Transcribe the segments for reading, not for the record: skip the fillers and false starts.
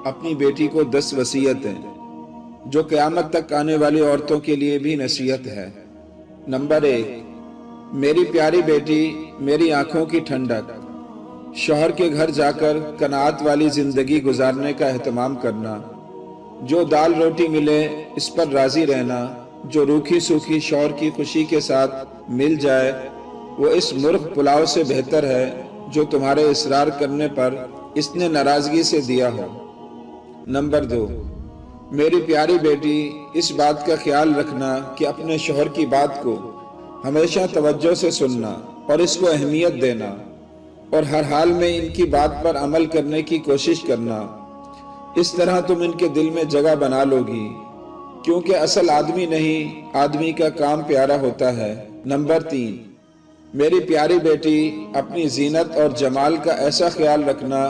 اپنی بیٹی کو 10 وصیتیں جو قیامت تک آنے والی عورتوں کے لیے بھی نصیحت ہے۔ نمبر 1، میری پیاری بیٹی، میری آنکھوں کی ٹھنڈک، شوہر کے گھر جا کر قناعت والی زندگی گزارنے کا اہتمام کرنا۔ جو دال روٹی ملے اس پر راضی رہنا، جو روکھی سوکھی شوہر کی خوشی کے ساتھ مل جائے وہ اس مرغ پلاؤ سے بہتر ہے جو تمہارے اصرار کرنے پر اس نے ناراضگی سے دیا ہو۔ نمبر 2، میری پیاری بیٹی، اس بات کا خیال رکھنا کہ اپنے شوہر کی بات کو ہمیشہ توجہ سے سننا اور اس کو اہمیت دینا، اور ہر حال میں ان کی بات پر عمل کرنے کی کوشش کرنا۔ اس طرح تم ان کے دل میں جگہ بنا لو گی، کیونکہ اصل آدمی نہیں، آدمی کا کام پیارا ہوتا ہے۔ نمبر 3، میری پیاری بیٹی، اپنی زینت اور جمال کا ایسا خیال رکھنا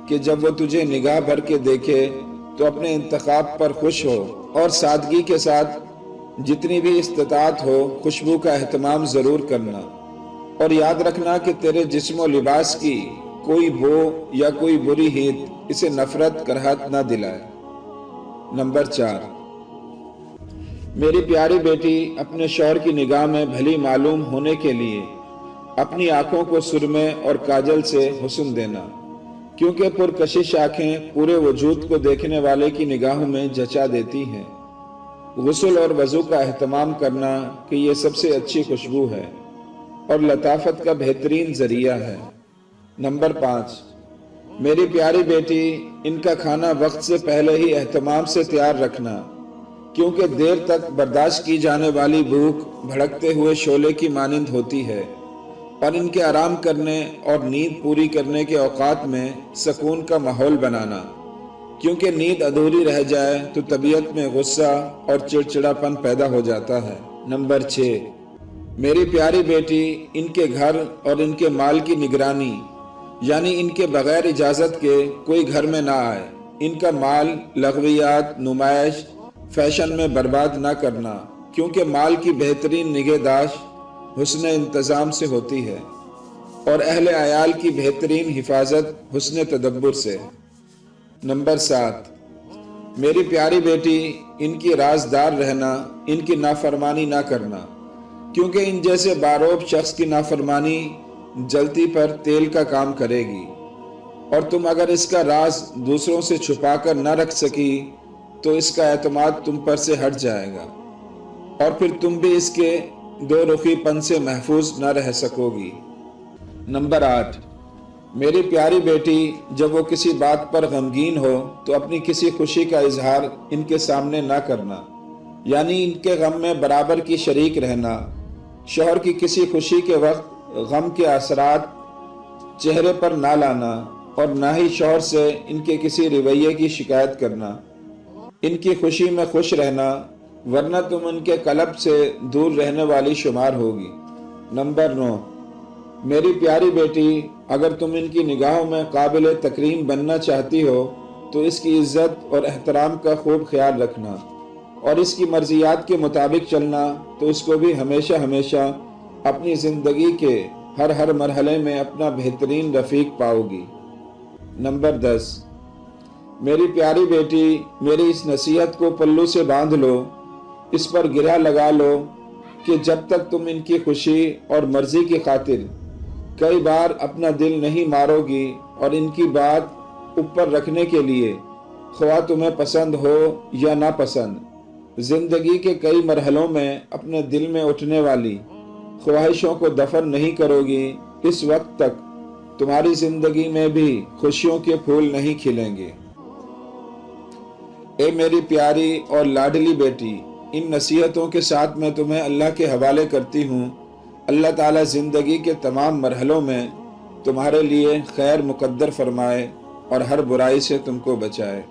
کہ جب وہ تجھے نگاہ بھر کے دیکھے تو اپنے انتخاب پر خوش ہو، اور سادگی کے ساتھ جتنی بھی استطاعت ہو خوشبو کا اہتمام ضرور کرنا، اور یاد رکھنا کہ تیرے جسم و لباس کی کوئی بو یا کوئی بری ہیت اسے نفرت کراہت نہ دلائے۔ نمبر 4، میری پیاری بیٹی، اپنے شوہر کی نگاہ میں بھلی معلوم ہونے کے لیے اپنی آنکھوں کو سرمے اور کاجل سے حسن دینا، کیونکہ پرکشش آنکھیں پورے وجود کو دیکھنے والے کی نگاہوں میں جچا دیتی ہیں۔ غسل اور وضو کا اہتمام کرنا کہ یہ سب سے اچھی خوشبو ہے اور لطافت کا بہترین ذریعہ ہے۔ نمبر 5، میری پیاری بیٹی، ان کا کھانا وقت سے پہلے ہی اہتمام سے تیار رکھنا، کیونکہ دیر تک برداشت کی جانے والی بھوک بھڑکتے ہوئے شعلے کی مانند ہوتی ہے، اور ان کے آرام کرنے اور نیند پوری کرنے کے اوقات میں سکون کا ماحول بنانا، کیونکہ نیند ادھوری رہ جائے تو طبیعت میں غصہ اور چڑچڑاپن پیدا ہو جاتا ہے۔ نمبر 6، میری پیاری بیٹی، ان کے گھر اور ان کے مال کی نگرانی، یعنی ان کے بغیر اجازت کے کوئی گھر میں نہ آئے۔ ان کا مال لغویات، نمائش، فیشن میں برباد نہ کرنا، کیونکہ مال کی بہترین نگہداشت حسن انتظام سے ہوتی ہے، اور اہل عیال کی بہترین حفاظت حسن تدبر سے۔ نمبر 7، میری پیاری بیٹی، ان کی رازدار رہنا، ان کی نافرمانی نہ کرنا، کیونکہ ان جیسے باروب شخص کی نافرمانی جلتی پر تیل کا کام کرے گی، اور تم اگر اس کا راز دوسروں سے چھپا کر نہ رکھ سکی تو اس کا اعتماد تم پر سے ہٹ جائے گا، اور پھر تم بھی اس کے دو رخی پن سے محفوظ نہ رہ سکو گی۔ نمبر 8، میری پیاری بیٹی، جب وہ کسی بات پر غمگین ہو تو اپنی کسی خوشی کا اظہار ان کے سامنے نہ کرنا، یعنی ان کے غم میں برابر کی شریک رہنا۔ شوہر کی کسی خوشی کے وقت غم کے اثرات چہرے پر نہ لانا، اور نہ ہی شوہر سے ان کے کسی رویے کی شکایت کرنا۔ ان کی خوشی میں خوش رہنا، ورنہ تم ان کے قلب سے دور رہنے والی شمار ہوگی۔ نمبر 9، میری پیاری بیٹی، اگر تم ان کی نگاہوں میں قابل تکریم بننا چاہتی ہو تو اس کی عزت اور احترام کا خوب خیال رکھنا، اور اس کی مرضیات کے مطابق چلنا تو اس کو بھی ہمیشہ ہمیشہ اپنی زندگی کے ہر مرحلے میں اپنا بہترین رفیق پاؤ گی۔ نمبر 10، میری پیاری بیٹی، میری اس نصیحت کو پلو سے باندھ لو، اس پر گرہ لگا لو کہ جب تک تم ان کی خوشی اور مرضی کی خاطر کئی بار اپنا دل نہیں مارو گی اور ان کی بات اوپر رکھنے کے لیے، خواہ تمہیں پسند ہو یا نہ پسند، زندگی کے کئی مرحلوں میں اپنے دل میں اٹھنے والی خواہشوں کو دفن نہیں کرو گی، اس وقت تک تمہاری زندگی میں بھی خوشیوں کے پھول نہیں کھلیں گے۔ اے میری پیاری اور لاڈلی بیٹی، ان نصیحتوں کے ساتھ میں تمہیں اللہ کے حوالے کرتی ہوں۔ اللہ تعالیٰ زندگی کے تمام مرحلوں میں تمہارے لیے خیر مقدر فرمائے اور ہر برائی سے تم کو بچائے۔